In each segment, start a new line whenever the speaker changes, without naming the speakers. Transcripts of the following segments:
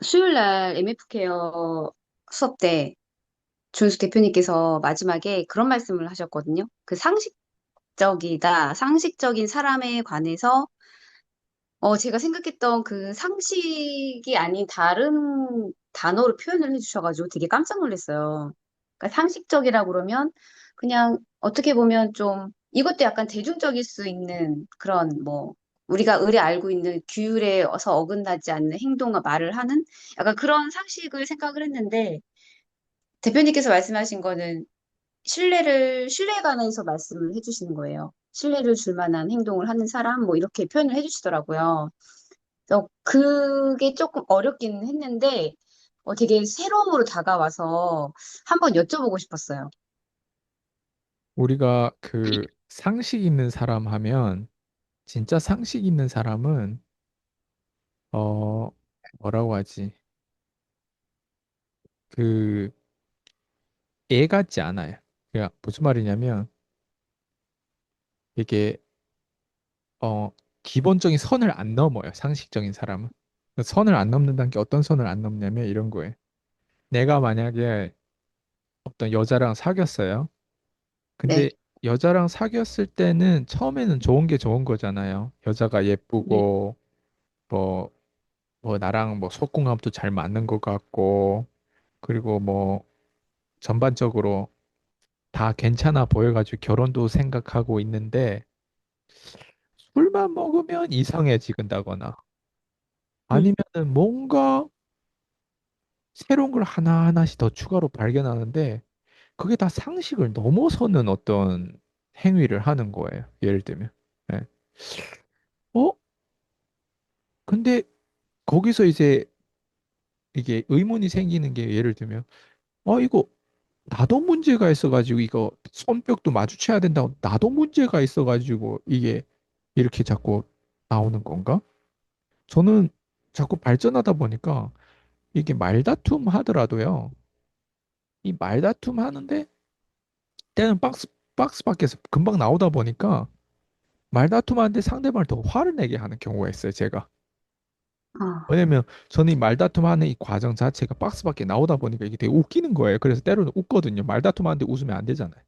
수요일 날 MF 케어 수업 때 준수 대표님께서 마지막에 그런 말씀을 하셨거든요. 그 상식적인 사람에 관해서 제가 생각했던 그 상식이 아닌 다른 단어로 표현을 해주셔가지고 되게 깜짝 놀랐어요. 그러니까 상식적이라고 그러면 그냥 어떻게 보면 좀 이것도 약간 대중적일 수 있는 그런 뭐 우리가 의례 알고 있는 규율에서 어긋나지 않는 행동과 말을 하는 약간 그런 상식을 생각을 했는데 대표님께서 말씀하신 거는 신뢰에 관해서 말씀을 해주시는 거예요. 신뢰를 줄 만한 행동을 하는 사람, 뭐 이렇게 표현을 해주시더라고요. 그래서 그게 조금 어렵긴 했는데, 되게 새로움으로 다가와서 한번 여쭤보고 싶었어요.
우리가 그 상식 있는 사람 하면 진짜 상식 있는 사람은 어 뭐라고 하지? 그 애 같지 않아요. 그러니까 무슨 말이냐면 이게 어 기본적인 선을 안 넘어요. 상식적인 사람은. 그 선을 안 넘는다는 게 어떤 선을 안 넘냐면 이런 거예요. 내가 만약에 어떤 여자랑 사귀었어요.
네,
근데 여자랑 사귀었을 때는 처음에는 좋은 게 좋은 거잖아요. 여자가
네,
예쁘고 뭐 나랑 뭐 속궁합도 잘 맞는 것 같고, 그리고 뭐 전반적으로 다 괜찮아 보여가지고 결혼도 생각하고 있는데, 술만 먹으면 이상해지긴다거나,
음,
아니면은 뭔가 새로운 걸 하나하나씩 더 추가로 발견하는데, 그게 다 상식을 넘어서는 어떤 행위를 하는 거예요. 예를 들면. 예. 어? 근데 거기서 이제 이게 의문이 생기는 게 예를 들면, 이거 나도 문제가 있어가지고 이거 손뼉도 마주쳐야 된다고 나도 문제가 있어가지고 이게 이렇게 자꾸 나오는 건가? 저는 자꾸 발전하다 보니까 이게 말다툼 하더라도요. 이 말다툼 하는데 때는 박스 밖에서 금방 나오다 보니까 말다툼 하는데 상대방을 더 화를 내게 하는 경우가 있어요, 제가.
아,
왜냐면 저는 이 말다툼 하는 이 과정 자체가 박스 밖에 나오다 보니까 이게 되게 웃기는 거예요. 그래서 때로는 웃거든요. 말다툼 하는데 웃으면 안 되잖아요.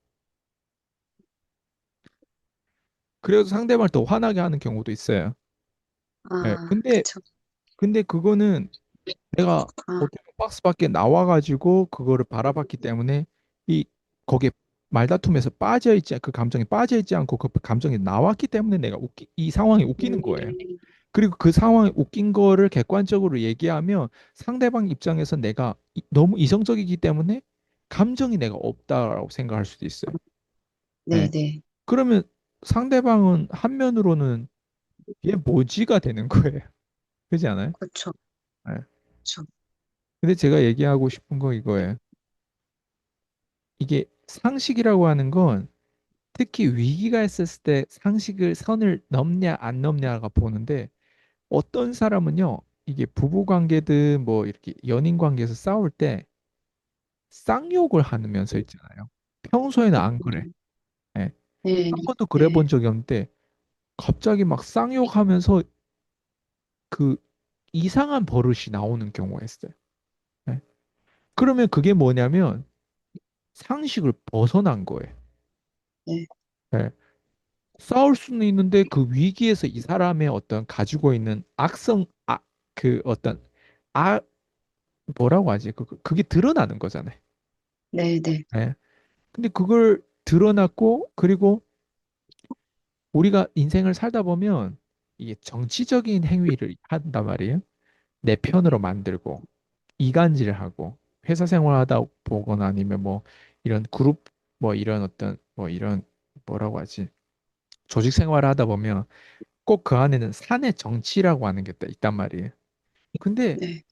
그래서 상대방을 더 화나게 하는 경우도 있어요. 예, 근데
그쵸.
그거는 내가
아,
어떻게 박스 밖에 나와가지고 그거를 바라봤기 때문에 이 거기에 말다툼에서 그 감정에 빠져 있지 않고 그 감정이 나왔기 때문에 이 상황이 웃기는 거예요.
음,
그리고 그 상황이 웃긴 거를 객관적으로 얘기하면 상대방 입장에서 내가 너무 이성적이기 때문에 감정이 내가 없다라고 생각할 수도 있어요. 예.
네네.
그러면 상대방은 한면으로는 얘 뭐지가 되는 거예요. 그렇지 않아요?
그쵸,
예.
그쵸.
근데 제가 얘기하고 싶은 거 이거예요. 이게 상식이라고 하는 건 특히 위기가 있었을 때 상식을 선을 넘냐 안 넘냐가 보는데 어떤 사람은요, 이게 부부 관계든 뭐 이렇게 연인 관계에서 싸울 때 쌍욕을 하면서 있잖아요. 평소에는 안 그래.
음,
예.
네,
한 번도 그래
네,
본 적이 없는데 갑자기 막 쌍욕하면서 그 이상한 버릇이 나오는 경우가 있어요. 예. 그러면 그게 뭐냐면 상식을 벗어난 거예요.
네,
예. 싸울 수는 있는데 그 위기에서 이 사람의 어떤 가지고 있는 그 어떤 아, 뭐라고 하지? 그게 드러나는 거잖아요.
네, 네,
예. 근데 그걸 드러났고, 그리고 우리가 인생을 살다 보면 이게 정치적인 행위를 한단 말이에요. 내 편으로 만들고, 이간질을 하고, 회사 생활하다 보거나 아니면 뭐 이런 그룹, 뭐 이런 어떤, 뭐 이런, 뭐라고 하지? 조직 생활을 하다 보면 꼭 그 안에는 사내 정치라고 하는 게 있단 말이에요. 근데
네,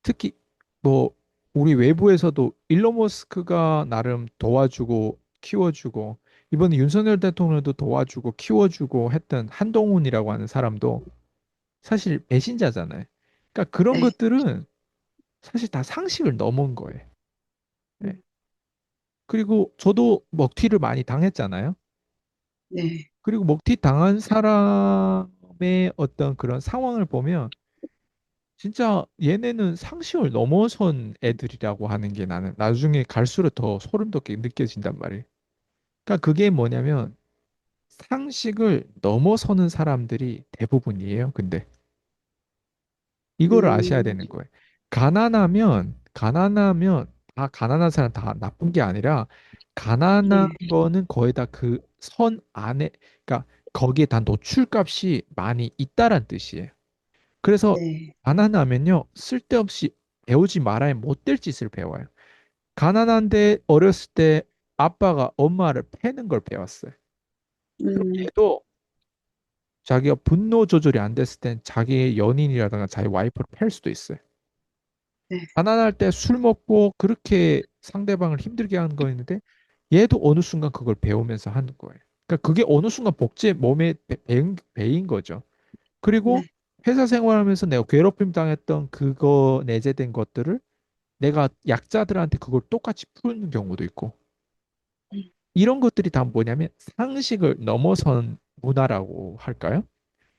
특히 뭐 우리 외부에서도 일론 머스크가 나름 도와주고 키워주고 이번에 윤석열 대통령도 도와주고 키워주고 했던 한동훈이라고 하는 사람도 사실 배신자잖아요. 그러니까 그런
네,
것들은 사실 다 상식을 넘은 거예요. 예. 그리고 저도 먹튀를 많이 당했잖아요.
네,
그리고 먹튀 당한 사람의 어떤 그런 상황을 보면, 진짜 얘네는 상식을 넘어선 애들이라고 하는 게 나는 나중에 갈수록 더 소름 돋게 느껴진단 말이에요. 그러니까 그게 뭐냐면 상식을 넘어서는 사람들이 대부분이에요. 근데 이거를 아셔야
음,
되는 거예요. 가난하면 다 가난한 사람 다 나쁜 게 아니라 가난한
네,
거는 거의 다 그 선 안에 그러니까 거기에 다 노출값이 많이 있다란 뜻이에요. 그래서
네,
가난하면요 쓸데없이 배우지 말아야 못될 짓을 배워요. 가난한데 어렸을 때 아빠가 엄마를 패는 걸 배웠어요. 그럼
음,
얘도 자기가 분노 조절이 안 됐을 땐 자기 연인이라든가 자기 와이프를 팰 수도 있어요.
네,
가난할 때 술 먹고 그렇게 상대방을 힘들게 하는 거였는데 얘도 어느 순간 그걸 배우면서 하는 거예요. 그러니까 그게 어느 순간 복제 몸에 배인 거죠. 그리고
네,
회사 생활하면서 내가 괴롭힘 당했던 그거 내재된 것들을 내가 약자들한테 그걸 똑같이 푸는 경우도 있고
음,
이런 것들이 다 뭐냐면 상식을 넘어선 문화라고 할까요?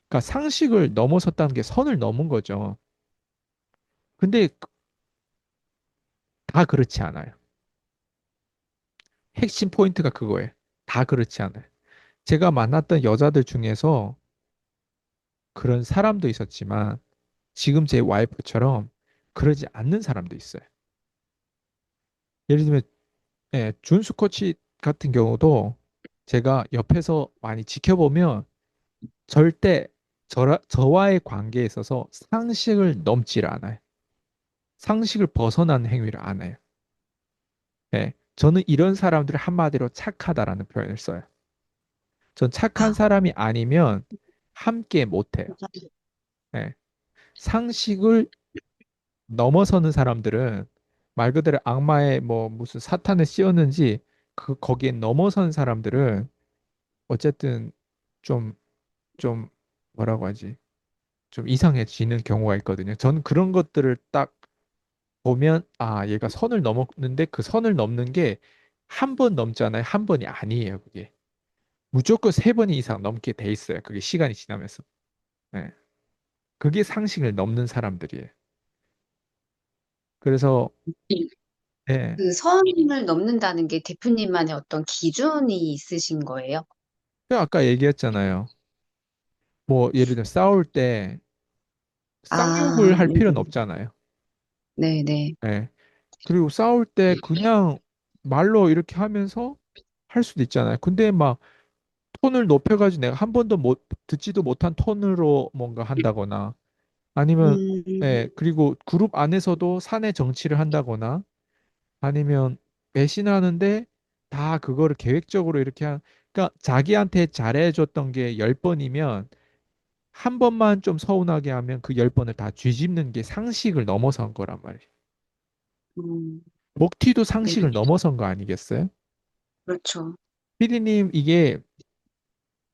그러니까 상식을 넘어섰다는 게 선을 넘은 거죠. 근데 다 그렇지 않아요. 핵심 포인트가 그거예요. 다 그렇지 않아요. 제가 만났던 여자들 중에서 그런 사람도 있었지만 지금 제 와이프처럼 그러지 않는 사람도 있어요. 예를 들면 준수 코치 같은 경우도 제가 옆에서 많이 지켜보면 절대 저와의 관계에 있어서 상식을 넘질 않아요. 상식을 벗어나는 행위를 안 해요. 저는 이런 사람들을 한마디로 착하다라는 표현을 써요. 전 착한
아,
사람이 아니면 함께 못해요. 예. 상식을 넘어서는 사람들은 말 그대로 악마의 뭐 무슨 사탄을 씌웠는지 그 거기에 넘어선 사람들은 어쨌든 좀 좀 뭐라고 하지? 좀 이상해지는 경우가 있거든요. 저는 그런 것들을 딱 보면 아, 얘가 선을 넘었는데 그 선을 넘는 게 한 번 넘잖아요. 한 번이 아니에요, 그게. 무조건 세 번 이상 넘게 돼 있어요. 그게 시간이 지나면서. 네. 그게 상식을 넘는 사람들이에요. 그래서 예.
그 선을 넘는다는 게 대표님만의 어떤 기준이 있으신 거예요?
그 아까 얘기했잖아요. 뭐 예를 들어 싸울 때 쌍욕을
아,
할 필요는 없잖아요.
네, 네.
예. 그리고 싸울 때 그냥 말로 이렇게 하면서 할 수도 있잖아요. 근데 막 톤을 높여가지고 내가 한 번도 못 듣지도 못한 톤으로 뭔가 한다거나 아니면 그리고 그룹 안에서도 사내 정치를 한다거나 아니면 배신하는데 다 그거를 계획적으로 이렇게 그러니까 자기한테 잘해줬던 게 10번이면 한 번만 좀 서운하게 하면 그 10번을 다 뒤집는 게 상식을 넘어선 거란 말이에요.
음,
먹튀도
네,
상식을 넘어선 거 아니겠어요?
그렇죠.
피디님, 이게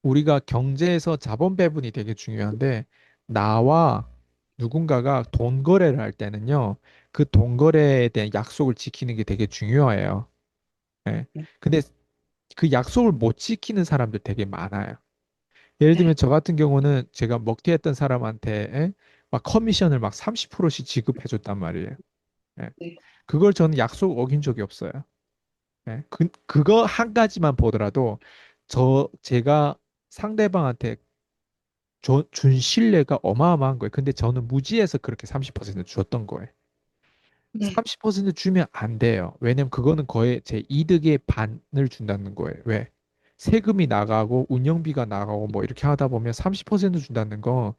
우리가 경제에서 자본 배분이 되게 중요한데 나와 누군가가 돈 거래를 할 때는요. 그 돈 거래에 대한 약속을 지키는 게 되게 중요해요. 예.
네,
근데 그 약속을 못 지키는 사람들 되게 많아요. 예를
네,
들면 저 같은 경우는 제가 먹튀했던 사람한테 막 커미션을 막 30%씩 지급해 줬단 말이에요. 예.
네.
그걸 저는 약속 어긴 적이 없어요. 예. 그거 한 가지만 보더라도 제가 상대방한테 준 신뢰가 어마어마한 거예요. 근데 저는 무지해서 그렇게 30% 줬던 거예요.
네.
30% 주면 안 돼요. 왜냐면 그거는 거의 제 이득의 반을 준다는 거예요. 왜? 세금이 나가고 운영비가 나가고 뭐 이렇게 하다 보면 30% 준다는 건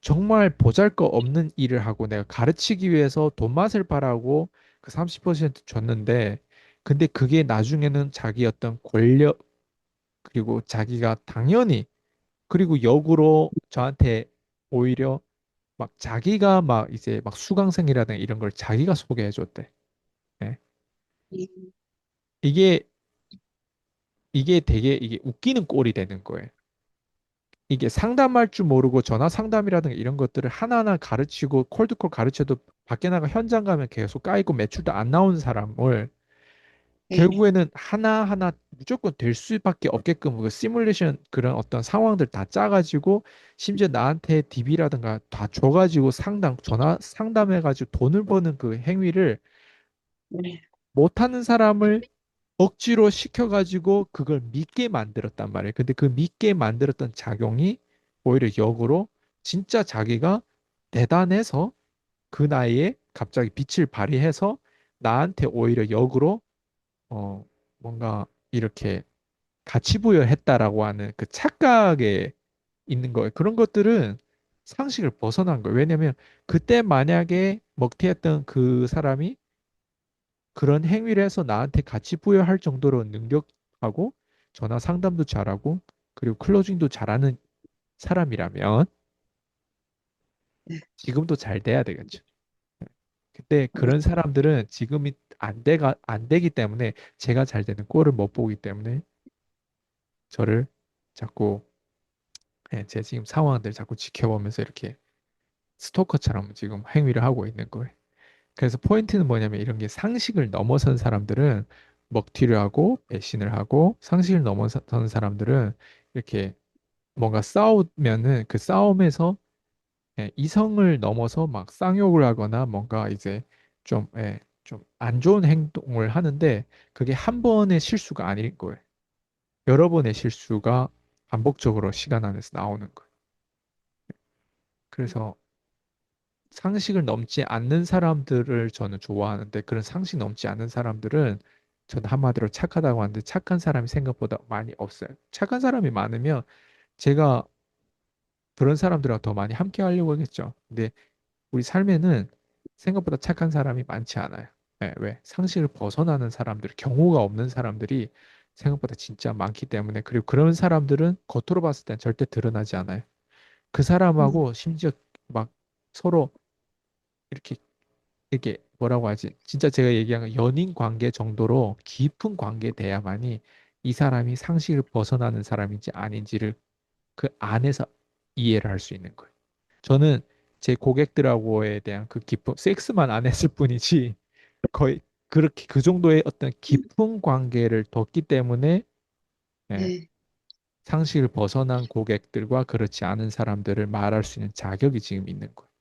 정말 보잘것없는 일을 하고 내가 가르치기 위해서 돈 맛을 바라고 그 30% 줬는데 근데 그게 나중에는 자기 어떤 권력 그리고 자기가 당연히 그리고 역으로 저한테 오히려 막 자기가 막 이제 막 수강생이라든가 이런 걸 자기가 소개해 줬대. 예.
음,
이게 이게 되게 이게 웃기는 꼴이 되는 거예요. 이게 상담할 줄 모르고 전화 상담이라든가 이런 것들을 하나하나 가르치고 콜드콜 가르쳐도 밖에 나가 현장 가면 계속 까이고 매출도 안 나오는 사람을
네.
결국에는 하나하나 무조건 될 수밖에 없게끔 그 시뮬레이션 그런 어떤 상황들 다 짜가지고 심지어 나한테 DB라든가 다 줘가지고 전화 상담해가지고 돈을 버는 그 행위를
네.
못하는 사람을 억지로 시켜가지고 그걸 믿게 만들었단 말이에요. 근데 그 믿게 만들었던 작용이 오히려 역으로 진짜 자기가 대단해서 그 나이에 갑자기 빛을 발휘해서 나한테 오히려 역으로 어 뭔가 이렇게 가치 부여했다라고 하는 그 착각에 있는 거예요. 그런 것들은 상식을 벗어난 거예요. 왜냐면 그때 만약에 먹튀했던 그 사람이 그런 행위를 해서 나한테 가치 부여할 정도로 능력하고 전화 상담도 잘하고 그리고 클로징도 잘하는 사람이라면
네.
지금도 잘 돼야 되겠죠. 근데
네.
그런 사람들은 지금이 안 되기 때문에 제가 잘 되는 꼴을 못 보기 때문에 저를 자꾸 제 지금 상황들 자꾸 지켜보면서 이렇게 스토커처럼 지금 행위를 하고 있는 거예요. 그래서 포인트는 뭐냐면 이런 게 상식을 넘어선 사람들은 먹튀를 하고 배신을 하고 상식을 넘어선 사람들은 이렇게 뭔가 싸우면은 그 싸움에서 이성을 넘어서 막 쌍욕을 하거나 뭔가 이제 좀 안 좋은 행동을 하는데 그게 한 번의 실수가 아닐 거예요. 여러 번의 실수가 반복적으로 시간 안에서 나오는 거예요. 그래서 상식을 넘지 않는 사람들을 저는 좋아하는데 그런 상식 넘지 않는 사람들은 저는 한마디로 착하다고 하는데 착한 사람이 생각보다 많이 없어요. 착한 사람이 많으면 제가 그런 사람들과 더 많이 함께 하려고 하겠죠. 근데 우리 삶에는 생각보다 착한 사람이 많지 않아요. 네, 왜? 상식을 벗어나는 사람들, 경우가 없는 사람들이 생각보다 진짜 많기 때문에 그리고 그런 사람들은 겉으로 봤을 땐 절대 드러나지 않아요. 그
음.
사람하고 심지어 막 서로 이렇게 이게 뭐라고 하지? 진짜 제가 얘기한 연인 관계 정도로 깊은 관계에 대야만이 이 사람이 상식을 벗어나는 사람인지 아닌지를 그 안에서 이해를 할 수 있는 거예요. 저는 제 고객들하고에 대한 그 깊은 섹스만 안 했을 뿐이지 거의 그렇게 그 정도의 어떤 깊은 관계를 뒀기 때문에 예,
네.
상식을 벗어난 고객들과 그렇지 않은 사람들을 말할 수 있는 자격이 지금 있는 거예요.